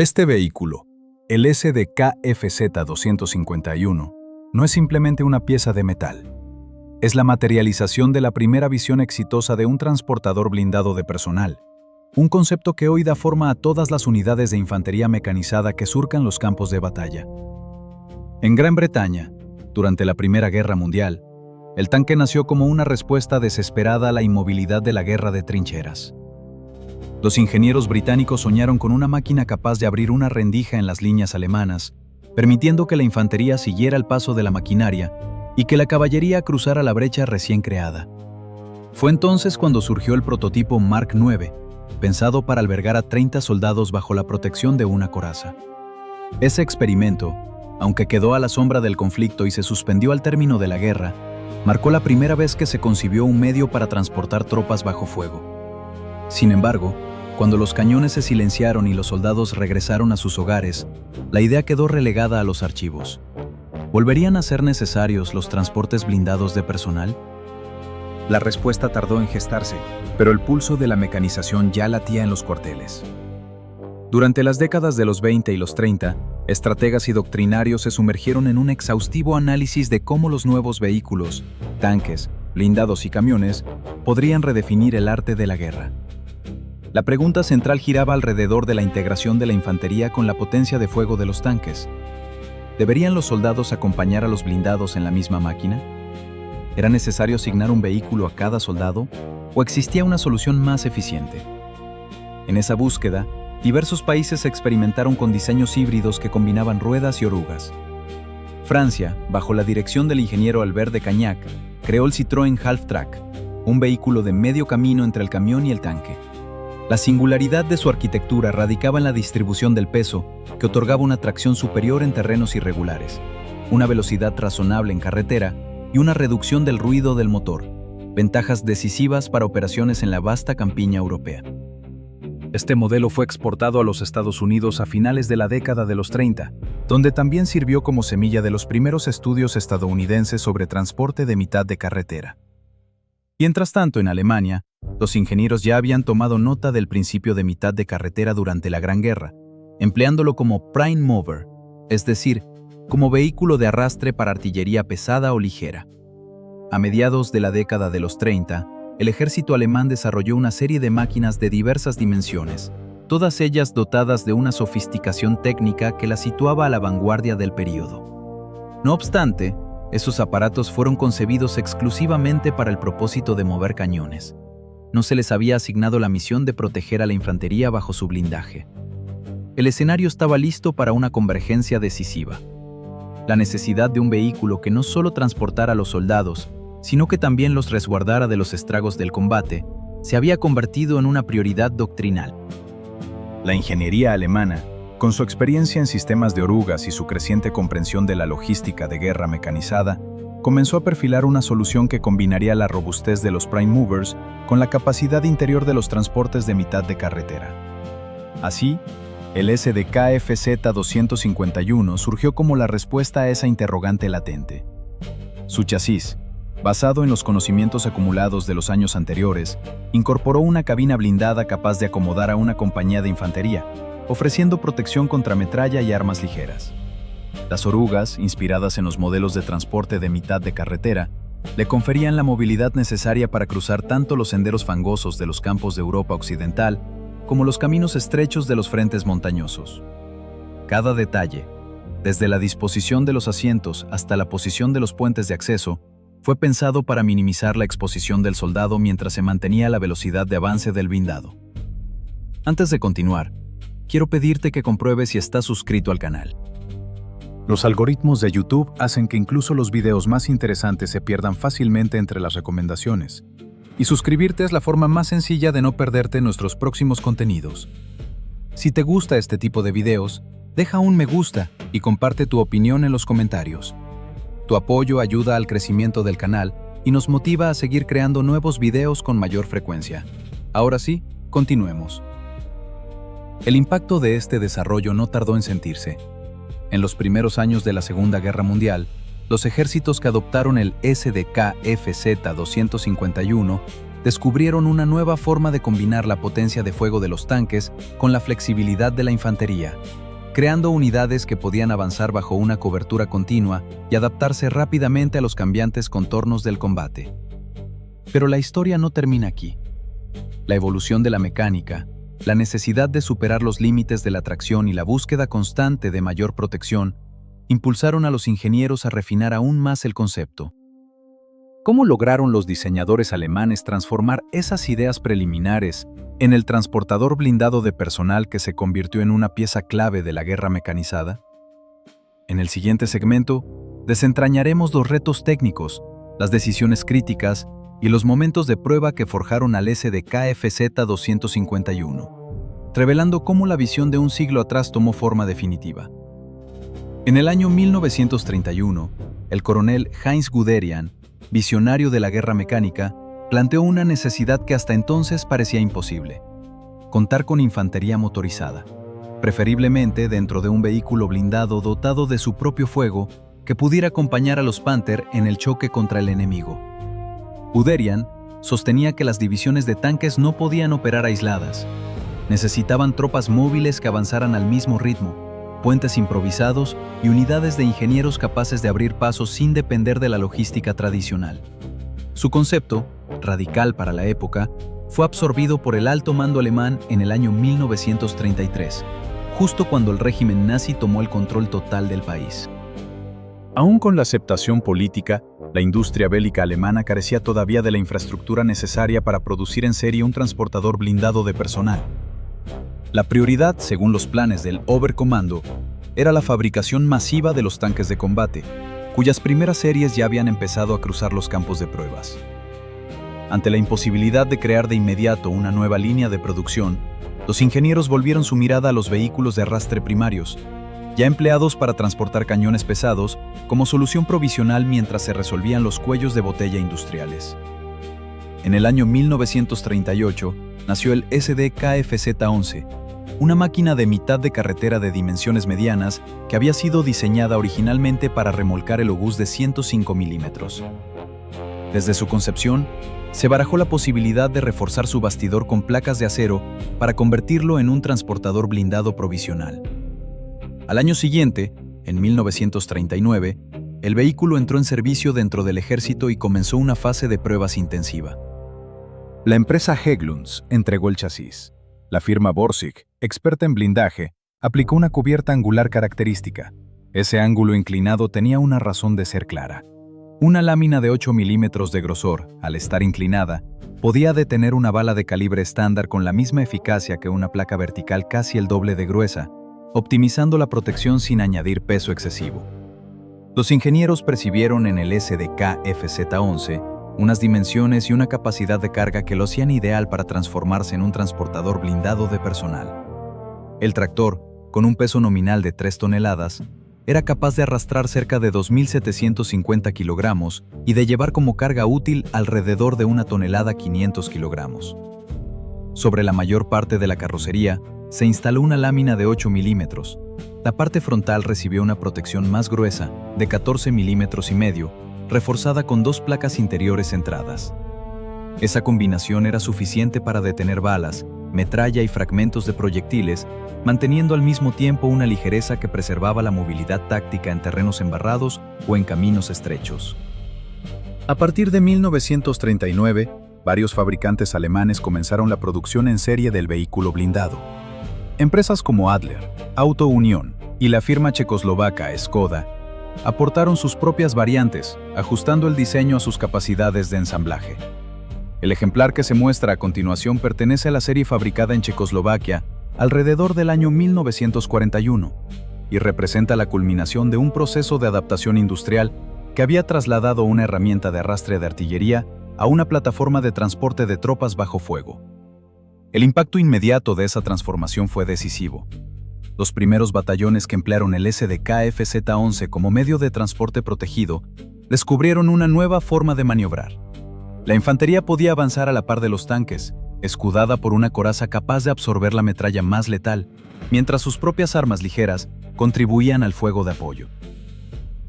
Este vehículo, el SDK-FZ-251, no es simplemente una pieza de metal. Es la materialización de la primera visión exitosa de un transportador blindado de personal, un concepto que hoy da forma a todas las unidades de infantería mecanizada que surcan los campos de batalla. En Gran Bretaña, durante la Primera Guerra Mundial, el tanque nació como una respuesta desesperada a la inmovilidad de la guerra de trincheras. Los ingenieros británicos soñaron con una máquina capaz de abrir una rendija en las líneas alemanas, permitiendo que la infantería siguiera el paso de la maquinaria y que la caballería cruzara la brecha recién creada. Fue entonces cuando surgió el prototipo Mark IX, pensado para albergar a 30 soldados bajo la protección de una coraza. Ese experimento, aunque quedó a la sombra del conflicto y se suspendió al término de la guerra, marcó la primera vez que se concibió un medio para transportar tropas bajo fuego. Sin embargo, cuando los cañones se silenciaron y los soldados regresaron a sus hogares, la idea quedó relegada a los archivos. ¿Volverían a ser necesarios los transportes blindados de personal? La respuesta tardó en gestarse, pero el pulso de la mecanización ya latía en los cuarteles. Durante las décadas de los 20 y los 30, estrategas y doctrinarios se sumergieron en un exhaustivo análisis de cómo los nuevos vehículos, tanques, blindados y camiones podrían redefinir el arte de la guerra. La pregunta central giraba alrededor de la integración de la infantería con la potencia de fuego de los tanques. ¿Deberían los soldados acompañar a los blindados en la misma máquina? ¿Era necesario asignar un vehículo a cada soldado? ¿O existía una solución más eficiente? En esa búsqueda, diversos países experimentaron con diseños híbridos que combinaban ruedas y orugas. Francia, bajo la dirección del ingeniero Albert de Cagnac, creó el Citroën Half-Track, un vehículo de medio camino entre el camión y el tanque. La singularidad de su arquitectura radicaba en la distribución del peso, que otorgaba una tracción superior en terrenos irregulares, una velocidad razonable en carretera y una reducción del ruido del motor, ventajas decisivas para operaciones en la vasta campiña europea. Este modelo fue exportado a los Estados Unidos a finales de la década de los 30, donde también sirvió como semilla de los primeros estudios estadounidenses sobre transporte de mitad de carretera. Mientras tanto, en Alemania, los ingenieros ya habían tomado nota del principio de mitad de carretera durante la Gran Guerra, empleándolo como prime mover, es decir, como vehículo de arrastre para artillería pesada o ligera. A mediados de la década de los 30, el ejército alemán desarrolló una serie de máquinas de diversas dimensiones, todas ellas dotadas de una sofisticación técnica que las situaba a la vanguardia del período. No obstante, esos aparatos fueron concebidos exclusivamente para el propósito de mover cañones. No se les había asignado la misión de proteger a la infantería bajo su blindaje. El escenario estaba listo para una convergencia decisiva. La necesidad de un vehículo que no solo transportara a los soldados, sino que también los resguardara de los estragos del combate, se había convertido en una prioridad doctrinal. La ingeniería alemana, con su experiencia en sistemas de orugas y su creciente comprensión de la logística de guerra mecanizada, comenzó a perfilar una solución que combinaría la robustez de los prime movers con la capacidad interior de los transportes de mitad de carretera. Así, el SDK-FZ-251 surgió como la respuesta a esa interrogante latente. Su chasis, basado en los conocimientos acumulados de los años anteriores, incorporó una cabina blindada capaz de acomodar a una compañía de infantería, ofreciendo protección contra metralla y armas ligeras. Las orugas, inspiradas en los modelos de transporte de mitad de carretera, le conferían la movilidad necesaria para cruzar tanto los senderos fangosos de los campos de Europa occidental como los caminos estrechos de los frentes montañosos. Cada detalle, desde la disposición de los asientos hasta la posición de los puentes de acceso, fue pensado para minimizar la exposición del soldado mientras se mantenía la velocidad de avance del blindado. Antes de continuar, quiero pedirte que compruebes si estás suscrito al canal. Los algoritmos de YouTube hacen que incluso los videos más interesantes se pierdan fácilmente entre las recomendaciones, y suscribirte es la forma más sencilla de no perderte nuestros próximos contenidos. Si te gusta este tipo de videos, deja un me gusta y comparte tu opinión en los comentarios. Tu apoyo ayuda al crecimiento del canal y nos motiva a seguir creando nuevos videos con mayor frecuencia. Ahora sí, continuemos. El impacto de este desarrollo no tardó en sentirse. En los primeros años de la Segunda Guerra Mundial, los ejércitos que adoptaron el SDK-FZ-251 descubrieron una nueva forma de combinar la potencia de fuego de los tanques con la flexibilidad de la infantería, creando unidades que podían avanzar bajo una cobertura continua y adaptarse rápidamente a los cambiantes contornos del combate. Pero la historia no termina aquí. La evolución de la mecánica, la necesidad de superar los límites de la tracción y la búsqueda constante de mayor protección impulsaron a los ingenieros a refinar aún más el concepto. ¿Cómo lograron los diseñadores alemanes transformar esas ideas preliminares en el transportador blindado de personal que se convirtió en una pieza clave de la guerra mecanizada? En el siguiente segmento, desentrañaremos los retos técnicos, las decisiones críticas y los momentos de prueba que forjaron al SDK-FZ-251, revelando cómo la visión de un siglo atrás tomó forma definitiva. En el año 1931, el coronel Heinz Guderian, visionario de la guerra mecánica, planteó una necesidad que hasta entonces parecía imposible: contar con infantería motorizada, preferiblemente dentro de un vehículo blindado dotado de su propio fuego que pudiera acompañar a los Panther en el choque contra el enemigo. Guderian sostenía que las divisiones de tanques no podían operar aisladas. Necesitaban tropas móviles que avanzaran al mismo ritmo, puentes improvisados y unidades de ingenieros capaces de abrir pasos sin depender de la logística tradicional. Su concepto, radical para la época, fue absorbido por el alto mando alemán en el año 1933, justo cuando el régimen nazi tomó el control total del país. Aún con la aceptación política, la industria bélica alemana carecía todavía de la infraestructura necesaria para producir en serie un transportador blindado de personal. La prioridad, según los planes del Oberkommando, era la fabricación masiva de los tanques de combate, cuyas primeras series ya habían empezado a cruzar los campos de pruebas. Ante la imposibilidad de crear de inmediato una nueva línea de producción, los ingenieros volvieron su mirada a los vehículos de arrastre primarios, ya empleados para transportar cañones pesados, como solución provisional mientras se resolvían los cuellos de botella industriales. En el año 1938 nació el SDK-FZ-11, una máquina de mitad de carretera de dimensiones medianas que había sido diseñada originalmente para remolcar el obús de 105 milímetros. Desde su concepción, se barajó la posibilidad de reforzar su bastidor con placas de acero para convertirlo en un transportador blindado provisional. Al año siguiente, en 1939, el vehículo entró en servicio dentro del ejército y comenzó una fase de pruebas intensiva. La empresa Hägglunds entregó el chasis. La firma Borsig, experta en blindaje, aplicó una cubierta angular característica. Ese ángulo inclinado tenía una razón de ser clara. Una lámina de 8 milímetros de grosor, al estar inclinada, podía detener una bala de calibre estándar con la misma eficacia que una placa vertical casi el doble de gruesa, optimizando la protección sin añadir peso excesivo. Los ingenieros percibieron en el SDK-FZ-11 unas dimensiones y una capacidad de carga que lo hacían ideal para transformarse en un transportador blindado de personal. El tractor, con un peso nominal de 3 toneladas, era capaz de arrastrar cerca de 2.750 kilogramos y de llevar como carga útil alrededor de 1 tonelada 500 kilogramos. Sobre la mayor parte de la carrocería se instaló una lámina de 8 milímetros. La parte frontal recibió una protección más gruesa, de 14 milímetros y medio, reforzada con 2 placas interiores centradas. Esa combinación era suficiente para detener balas, metralla y fragmentos de proyectiles, manteniendo al mismo tiempo una ligereza que preservaba la movilidad táctica en terrenos embarrados o en caminos estrechos. A partir de 1939, varios fabricantes alemanes comenzaron la producción en serie del vehículo blindado. Empresas como Adler, Auto Union y la firma checoslovaca Škoda aportaron sus propias variantes, ajustando el diseño a sus capacidades de ensamblaje. El ejemplar que se muestra a continuación pertenece a la serie fabricada en Checoslovaquia alrededor del año 1941 y representa la culminación de un proceso de adaptación industrial que había trasladado una herramienta de arrastre de artillería a una plataforma de transporte de tropas bajo fuego. El impacto inmediato de esa transformación fue decisivo. Los primeros batallones que emplearon el SDK-FZ-11 como medio de transporte protegido descubrieron una nueva forma de maniobrar. La infantería podía avanzar a la par de los tanques, escudada por una coraza capaz de absorber la metralla más letal, mientras sus propias armas ligeras contribuían al fuego de apoyo.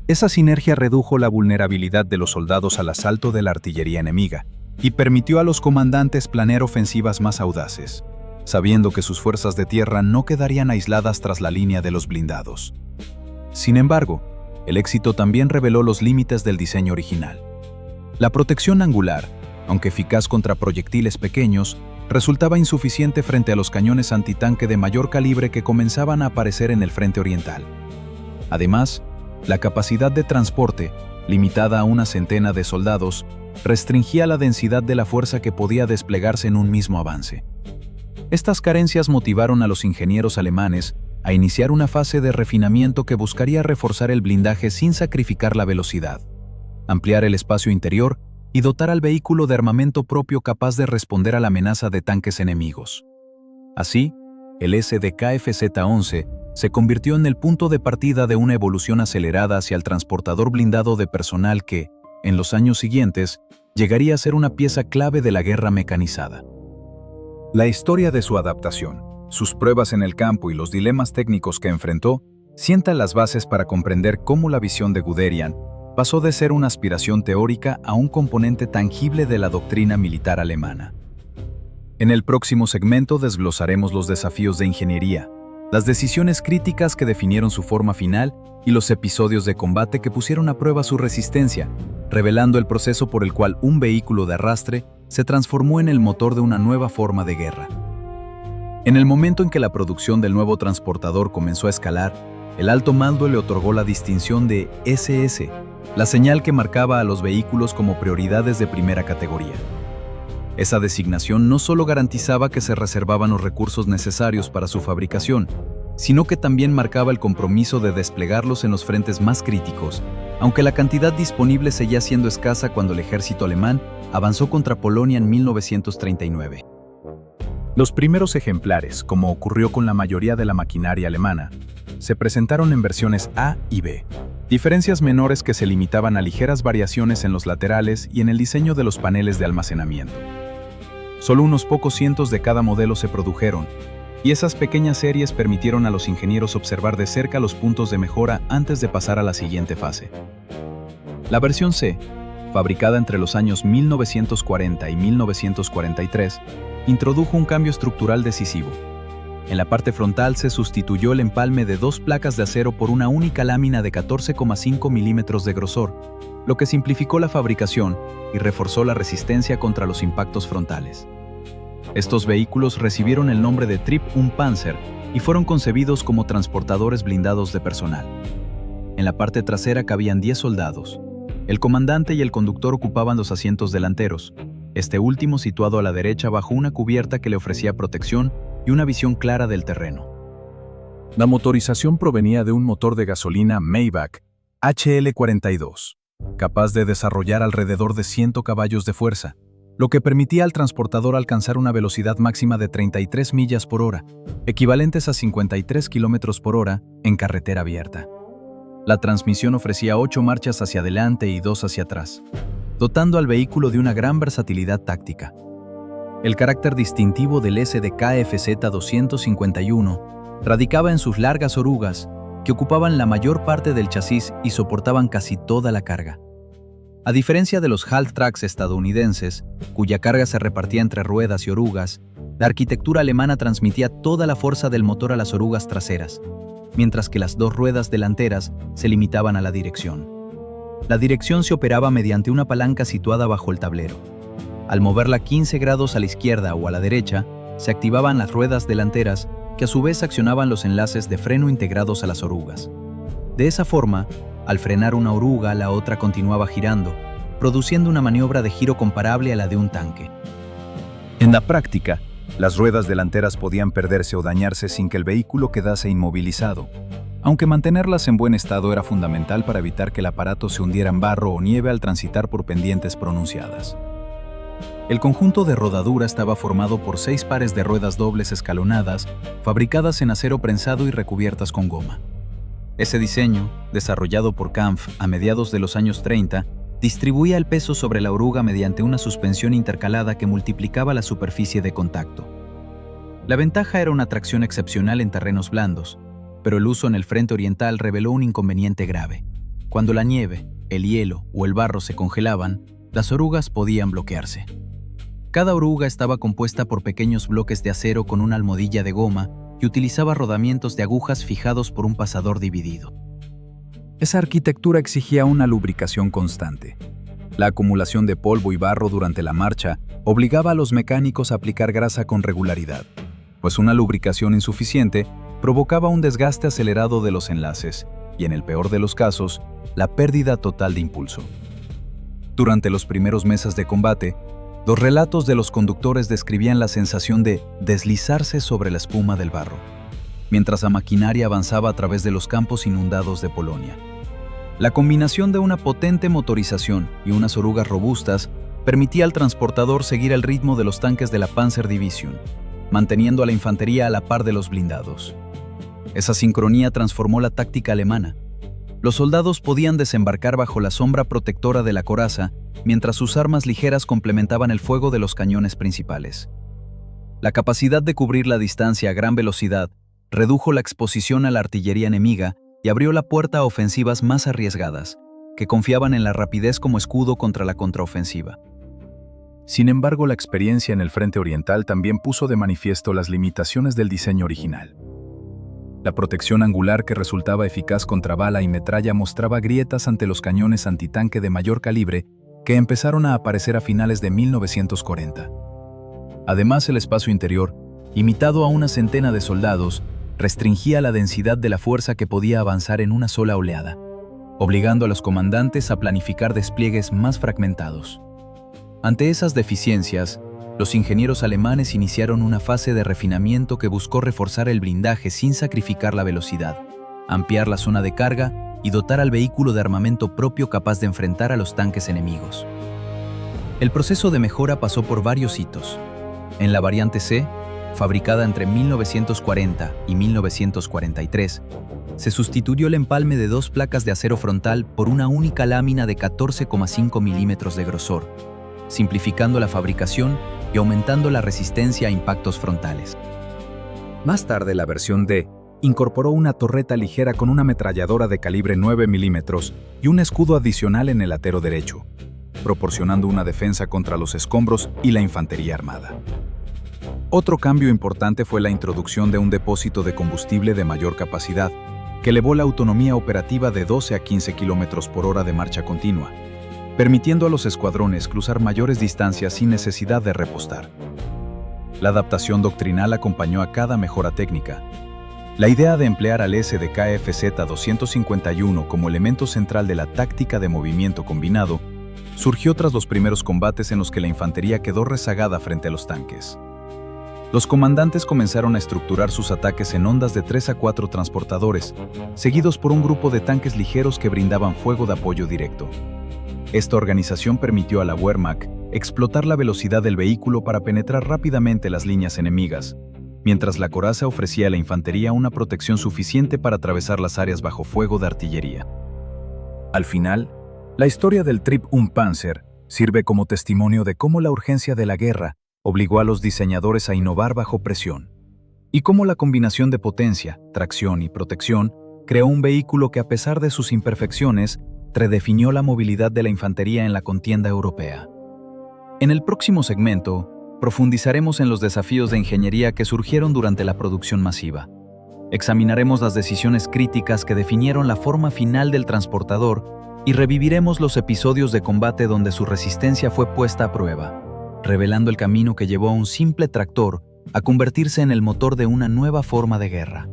Esa sinergia redujo la vulnerabilidad de los soldados al asalto de la artillería enemiga, y permitió a los comandantes planear ofensivas más audaces, sabiendo que sus fuerzas de tierra no quedarían aisladas tras la línea de los blindados. Sin embargo, el éxito también reveló los límites del diseño original. La protección angular, aunque eficaz contra proyectiles pequeños, resultaba insuficiente frente a los cañones antitanque de mayor calibre que comenzaban a aparecer en el frente oriental. Además, la capacidad de transporte, limitada a una centena de soldados, restringía la densidad de la fuerza que podía desplegarse en un mismo avance. Estas carencias motivaron a los ingenieros alemanes a iniciar una fase de refinamiento que buscaría reforzar el blindaje sin sacrificar la velocidad, ampliar el espacio interior y dotar al vehículo de armamento propio capaz de responder a la amenaza de tanques enemigos. Así, el SDKFZ-11 se convirtió en el punto de partida de una evolución acelerada hacia el transportador blindado de personal que, en los años siguientes, llegaría a ser una pieza clave de la guerra mecanizada. La historia de su adaptación, sus pruebas en el campo y los dilemas técnicos que enfrentó, sientan las bases para comprender cómo la visión de Guderian pasó de ser una aspiración teórica a un componente tangible de la doctrina militar alemana. En el próximo segmento desglosaremos los desafíos de ingeniería, las decisiones críticas que definieron su forma final y los episodios de combate que pusieron a prueba su resistencia, revelando el proceso por el cual un vehículo de arrastre se transformó en el motor de una nueva forma de guerra. En el momento en que la producción del nuevo transportador comenzó a escalar, el alto mando le otorgó la distinción de SS, la señal que marcaba a los vehículos como prioridades de primera categoría. Esa designación no solo garantizaba que se reservaban los recursos necesarios para su fabricación, sino que también marcaba el compromiso de desplegarlos en los frentes más críticos, aunque la cantidad disponible seguía siendo escasa cuando el ejército alemán avanzó contra Polonia en 1939. Los primeros ejemplares, como ocurrió con la mayoría de la maquinaria alemana, se presentaron en versiones A y B, diferencias menores que se limitaban a ligeras variaciones en los laterales y en el diseño de los paneles de almacenamiento. Solo unos pocos cientos de cada modelo se produjeron, y esas pequeñas series permitieron a los ingenieros observar de cerca los puntos de mejora antes de pasar a la siguiente fase. La versión C, fabricada entre los años 1940 y 1943, introdujo un cambio estructural decisivo. En la parte frontal se sustituyó el empalme de dos placas de acero por una única lámina de 14,5 milímetros de grosor, lo que simplificó la fabricación y reforzó la resistencia contra los impactos frontales. Estos vehículos recibieron el nombre de Trieb und Panzer y fueron concebidos como transportadores blindados de personal. En la parte trasera cabían 10 soldados. El comandante y el conductor ocupaban los asientos delanteros, este último situado a la derecha bajo una cubierta que le ofrecía protección y una visión clara del terreno. La motorización provenía de un motor de gasolina Maybach HL42, capaz de desarrollar alrededor de 100 caballos de fuerza, lo que permitía al transportador alcanzar una velocidad máxima de 33 millas por hora, equivalentes a 53 kilómetros por hora en carretera abierta. La transmisión ofrecía 8 marchas hacia adelante y 2 hacia atrás, dotando al vehículo de una gran versatilidad táctica. El carácter distintivo del SDKFZ-251 radicaba en sus largas orugas, que ocupaban la mayor parte del chasis y soportaban casi toda la carga. A diferencia de los Half-Tracks estadounidenses, cuya carga se repartía entre ruedas y orugas, la arquitectura alemana transmitía toda la fuerza del motor a las orugas traseras, mientras que las dos ruedas delanteras se limitaban a la dirección. La dirección se operaba mediante una palanca situada bajo el tablero. Al moverla 15 grados a la izquierda o a la derecha, se activaban las ruedas delanteras, que a su vez accionaban los enlaces de freno integrados a las orugas. De esa forma, al frenar una oruga, la otra continuaba girando, produciendo una maniobra de giro comparable a la de un tanque. En la práctica, las ruedas delanteras podían perderse o dañarse sin que el vehículo quedase inmovilizado, aunque mantenerlas en buen estado era fundamental para evitar que el aparato se hundiera en barro o nieve al transitar por pendientes pronunciadas. El conjunto de rodadura estaba formado por 6 pares de ruedas dobles escalonadas, fabricadas en acero prensado y recubiertas con goma. Ese diseño, desarrollado por Kampf a mediados de los años 30, distribuía el peso sobre la oruga mediante una suspensión intercalada que multiplicaba la superficie de contacto. La ventaja era una tracción excepcional en terrenos blandos, pero el uso en el frente oriental reveló un inconveniente grave. Cuando la nieve, el hielo o el barro se congelaban, las orugas podían bloquearse. Cada oruga estaba compuesta por pequeños bloques de acero con una almohadilla de goma y utilizaba rodamientos de agujas fijados por un pasador dividido. Esa arquitectura exigía una lubricación constante. La acumulación de polvo y barro durante la marcha obligaba a los mecánicos a aplicar grasa con regularidad, pues una lubricación insuficiente provocaba un desgaste acelerado de los enlaces y, en el peor de los casos, la pérdida total de impulso. Durante los primeros meses de combate, los relatos de los conductores describían la sensación de deslizarse sobre la espuma del barro, mientras la maquinaria avanzaba a través de los campos inundados de Polonia. La combinación de una potente motorización y unas orugas robustas permitía al transportador seguir el ritmo de los tanques de la Panzerdivision, manteniendo a la infantería a la par de los blindados. Esa sincronía transformó la táctica alemana. Los soldados podían desembarcar bajo la sombra protectora de la coraza, mientras sus armas ligeras complementaban el fuego de los cañones principales. La capacidad de cubrir la distancia a gran velocidad redujo la exposición a la artillería enemiga y abrió la puerta a ofensivas más arriesgadas, que confiaban en la rapidez como escudo contra la contraofensiva. Sin embargo, la experiencia en el frente oriental también puso de manifiesto las limitaciones del diseño original. La protección angular que resultaba eficaz contra bala y metralla mostraba grietas ante los cañones antitanque de mayor calibre que empezaron a aparecer a finales de 1940. Además, el espacio interior, limitado a una centena de soldados, restringía la densidad de la fuerza que podía avanzar en una sola oleada, obligando a los comandantes a planificar despliegues más fragmentados. Ante esas deficiencias, los ingenieros alemanes iniciaron una fase de refinamiento que buscó reforzar el blindaje sin sacrificar la velocidad, ampliar la zona de carga y dotar al vehículo de armamento propio capaz de enfrentar a los tanques enemigos. El proceso de mejora pasó por varios hitos. En la variante C, fabricada entre 1940 y 1943, se sustituyó el empalme de dos placas de acero frontal por una única lámina de 14,5 milímetros de grosor, simplificando la fabricación y aumentando la resistencia a impactos frontales. Más tarde, la versión D incorporó una torreta ligera con una ametralladora de calibre 9 milímetros y un escudo adicional en el latero derecho, proporcionando una defensa contra los escombros y la infantería armada. Otro cambio importante fue la introducción de un depósito de combustible de mayor capacidad, que elevó la autonomía operativa de 12 a 15 km por hora de marcha continua, permitiendo a los escuadrones cruzar mayores distancias sin necesidad de repostar. La adaptación doctrinal acompañó a cada mejora técnica. La idea de emplear al SDK-FZ-251 como elemento central de la táctica de movimiento combinado surgió tras los primeros combates en los que la infantería quedó rezagada frente a los tanques. Los comandantes comenzaron a estructurar sus ataques en ondas de 3 a 4 transportadores, seguidos por un grupo de tanques ligeros que brindaban fuego de apoyo directo. Esta organización permitió a la Wehrmacht explotar la velocidad del vehículo para penetrar rápidamente las líneas enemigas, mientras la coraza ofrecía a la infantería una protección suficiente para atravesar las áreas bajo fuego de artillería. Al final, la historia del Trip-1-Panzer sirve como testimonio de cómo la urgencia de la guerra obligó a los diseñadores a innovar bajo presión, y cómo la combinación de potencia, tracción y protección creó un vehículo que, a pesar de sus imperfecciones, redefinió la movilidad de la infantería en la contienda europea. En el próximo segmento, profundizaremos en los desafíos de ingeniería que surgieron durante la producción masiva. Examinaremos las decisiones críticas que definieron la forma final del transportador y reviviremos los episodios de combate donde su resistencia fue puesta a prueba, revelando el camino que llevó a un simple tractor a convertirse en el motor de una nueva forma de guerra.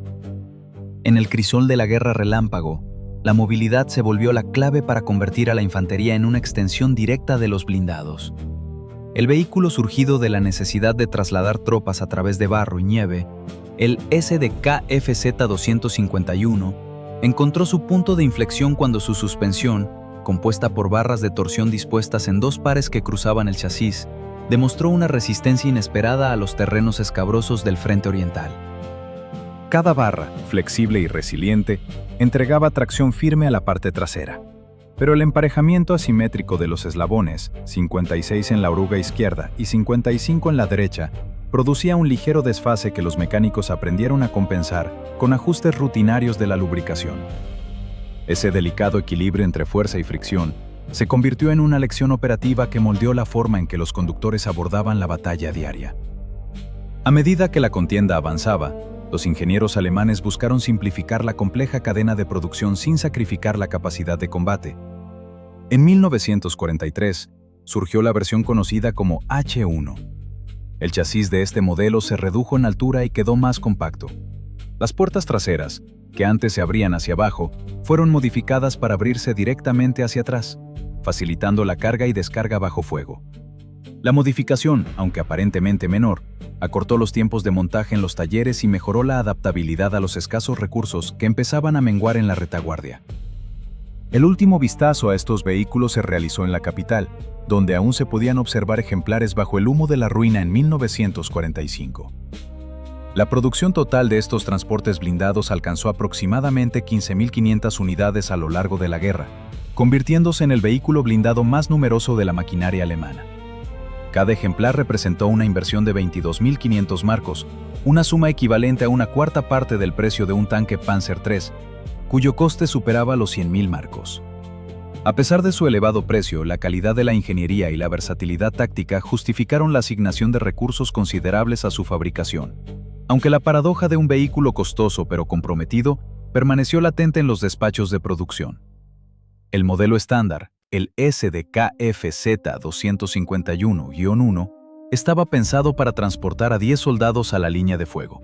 En el crisol de la guerra relámpago, la movilidad se volvió la clave para convertir a la infantería en una extensión directa de los blindados. El vehículo surgido de la necesidad de trasladar tropas a través de barro y nieve, el SDK-FZ-251, encontró su punto de inflexión cuando su suspensión, compuesta por barras de torsión dispuestas en dos pares que cruzaban el chasis, demostró una resistencia inesperada a los terrenos escabrosos del frente oriental. Cada barra, flexible y resiliente, entregaba tracción firme a la parte trasera. Pero el emparejamiento asimétrico de los eslabones, 56 en la oruga izquierda y 55 en la derecha, producía un ligero desfase que los mecánicos aprendieron a compensar con ajustes rutinarios de la lubricación. Ese delicado equilibrio entre fuerza y fricción Se convirtió en una lección operativa que moldeó la forma en que los conductores abordaban la batalla diaria. A medida que la contienda avanzaba, los ingenieros alemanes buscaron simplificar la compleja cadena de producción sin sacrificar la capacidad de combate. En 1943, surgió la versión conocida como H1. El chasis de este modelo se redujo en altura y quedó más compacto. Las puertas traseras, que antes se abrían hacia abajo, fueron modificadas para abrirse directamente hacia atrás, facilitando la carga y descarga bajo fuego. La modificación, aunque aparentemente menor, acortó los tiempos de montaje en los talleres y mejoró la adaptabilidad a los escasos recursos que empezaban a menguar en la retaguardia. El último vistazo a estos vehículos se realizó en la capital, donde aún se podían observar ejemplares bajo el humo de la ruina en 1945. La producción total de estos transportes blindados alcanzó aproximadamente 15.500 unidades a lo largo de la guerra, convirtiéndose en el vehículo blindado más numeroso de la maquinaria alemana. Cada ejemplar representó una inversión de 22.500 marcos, una suma equivalente a una cuarta parte del precio de un tanque Panzer III, cuyo coste superaba los 100.000 marcos. A pesar de su elevado precio, la calidad de la ingeniería y la versatilidad táctica justificaron la asignación de recursos considerables a su fabricación. Aunque la paradoja de un vehículo costoso pero comprometido permaneció latente en los despachos de producción. El modelo estándar, el SDKFZ-251-1, estaba pensado para transportar a 10 soldados a la línea de fuego.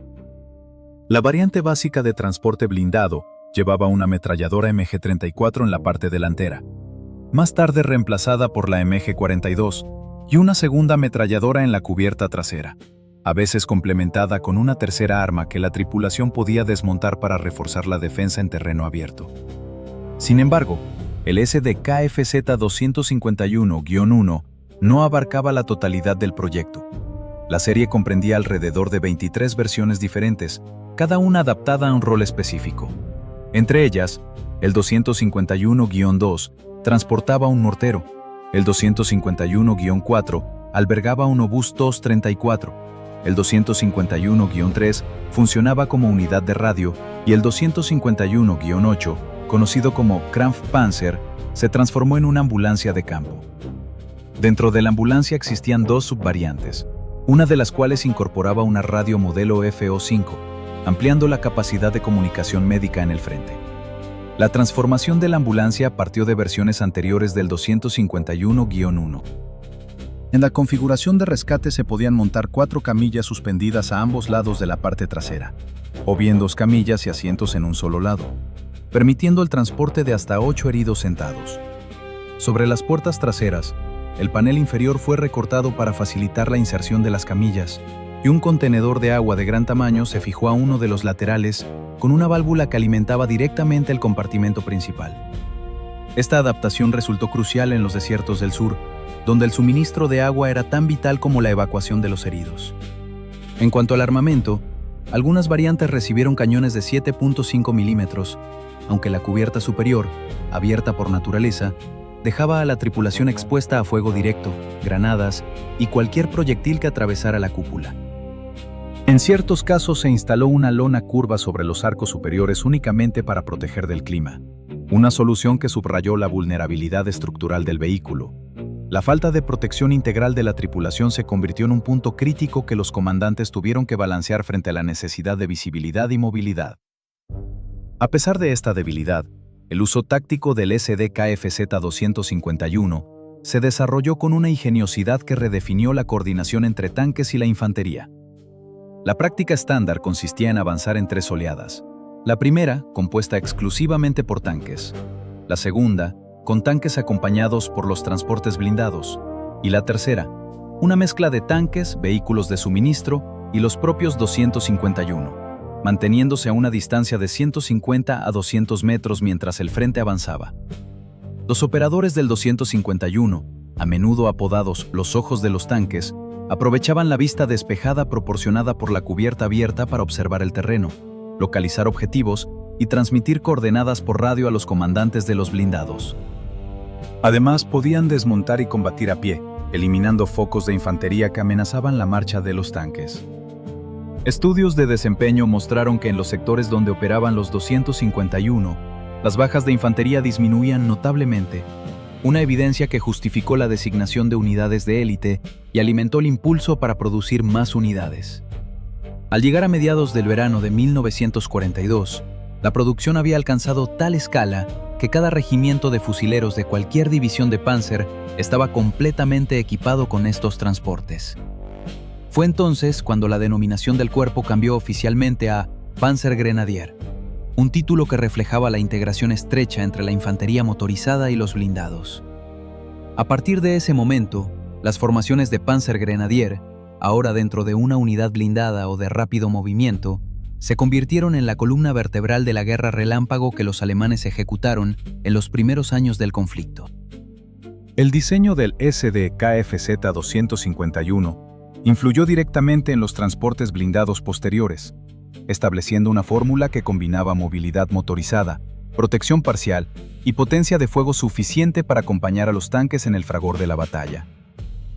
La variante básica de transporte blindado llevaba una ametralladora MG-34 en la parte delantera, más tarde reemplazada por la MG-42, y una segunda ametralladora en la cubierta trasera, a veces complementada con una tercera arma que la tripulación podía desmontar para reforzar la defensa en terreno abierto. Sin embargo, el SDKFZ-251-1 no abarcaba la totalidad del proyecto. La serie comprendía alrededor de 23 versiones diferentes, cada una adaptada a un rol específico. Entre ellas, el 251-2 transportaba un mortero, el 251-4 albergaba un obús 234, el 251-3 funcionaba como unidad de radio y el 251-8, conocido como Kampfpanzer, se transformó en una ambulancia de campo. Dentro de la ambulancia existían dos subvariantes, una de las cuales incorporaba una radio modelo FO5, ampliando la capacidad de comunicación médica en el frente. La transformación de la ambulancia partió de versiones anteriores del 251-1. En la configuración de rescate se podían montar 4 camillas suspendidas a ambos lados de la parte trasera, o bien 2 camillas y asientos en un solo lado, permitiendo el transporte de hasta 8 heridos sentados. Sobre las puertas traseras, el panel inferior fue recortado para facilitar la inserción de las camillas, y un contenedor de agua de gran tamaño se fijó a uno de los laterales con una válvula que alimentaba directamente el compartimento principal. Esta adaptación resultó crucial en los desiertos del sur, donde el suministro de agua era tan vital como la evacuación de los heridos. En cuanto al armamento, algunas variantes recibieron cañones de 7.5 milímetros, aunque la cubierta superior, abierta por naturaleza, dejaba a la tripulación expuesta a fuego directo, granadas y cualquier proyectil que atravesara la cúpula. En ciertos casos se instaló una lona curva sobre los arcos superiores únicamente para proteger del clima, una solución que subrayó la vulnerabilidad estructural del vehículo. La falta de protección integral de la tripulación se convirtió en un punto crítico que los comandantes tuvieron que balancear frente a la necesidad de visibilidad y movilidad. A pesar de esta debilidad, el uso táctico del SDKFZ-251 se desarrolló con una ingeniosidad que redefinió la coordinación entre tanques y la infantería. La práctica estándar consistía en avanzar en 3 oleadas. La primera, compuesta exclusivamente por tanques. La segunda, con tanques acompañados por los transportes blindados. Y la tercera, una mezcla de tanques, vehículos de suministro y los propios 251, manteniéndose a una distancia de 150 a 200 metros mientras el frente avanzaba. Los operadores del 251, a menudo apodados los ojos de los tanques, aprovechaban la vista despejada proporcionada por la cubierta abierta para observar el terreno, localizar objetivos y transmitir coordenadas por radio a los comandantes de los blindados. Además, podían desmontar y combatir a pie, eliminando focos de infantería que amenazaban la marcha de los tanques. Estudios de desempeño mostraron que en los sectores donde operaban los 251, las bajas de infantería disminuían notablemente. una evidencia que justificó la designación de unidades de élite y alimentó el impulso para producir más unidades. Al llegar a mediados del verano de 1942, la producción había alcanzado tal escala que cada regimiento de fusileros de cualquier división de Panzer estaba completamente equipado con estos transportes. Fue entonces cuando la denominación del cuerpo cambió oficialmente a Panzergrenadier, un título que reflejaba la integración estrecha entre la infantería motorizada y los blindados. A partir de ese momento, las formaciones de Panzergrenadier, ahora dentro de una unidad blindada o de rápido movimiento, se convirtieron en la columna vertebral de la guerra relámpago que los alemanes ejecutaron en los primeros años del conflicto. El diseño del SD-KFZ-251 influyó directamente en los transportes blindados posteriores, estableciendo una fórmula que combinaba movilidad motorizada, protección parcial y potencia de fuego suficiente para acompañar a los tanques en el fragor de la batalla.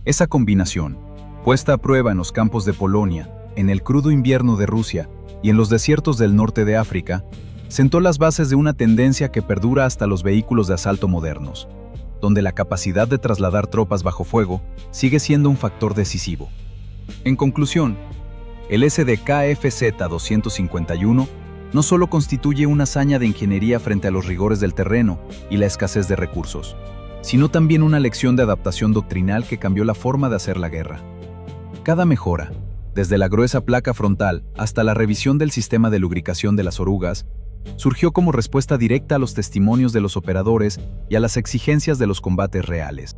Esa combinación, puesta a prueba en los campos de Polonia, en el crudo invierno de Rusia y en los desiertos del norte de África, sentó las bases de una tendencia que perdura hasta los vehículos de asalto modernos, donde la capacidad de trasladar tropas bajo fuego sigue siendo un factor decisivo. En conclusión, el SD-KFZ-251 no solo constituye una hazaña de ingeniería frente a los rigores del terreno y la escasez de recursos, sino también una lección de adaptación doctrinal que cambió la forma de hacer la guerra. Cada mejora, desde la gruesa placa frontal hasta la revisión del sistema de lubricación de las orugas, surgió como respuesta directa a los testimonios de los operadores y a las exigencias de los combates reales.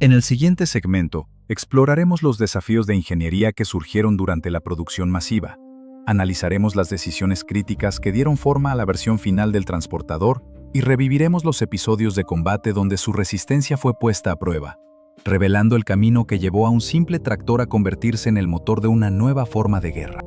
En el siguiente segmento, exploraremos los desafíos de ingeniería que surgieron durante la producción masiva. Analizaremos las decisiones críticas que dieron forma a la versión final del transportador y reviviremos los episodios de combate donde su resistencia fue puesta a prueba, revelando el camino que llevó a un simple tractor a convertirse en el motor de una nueva forma de guerra.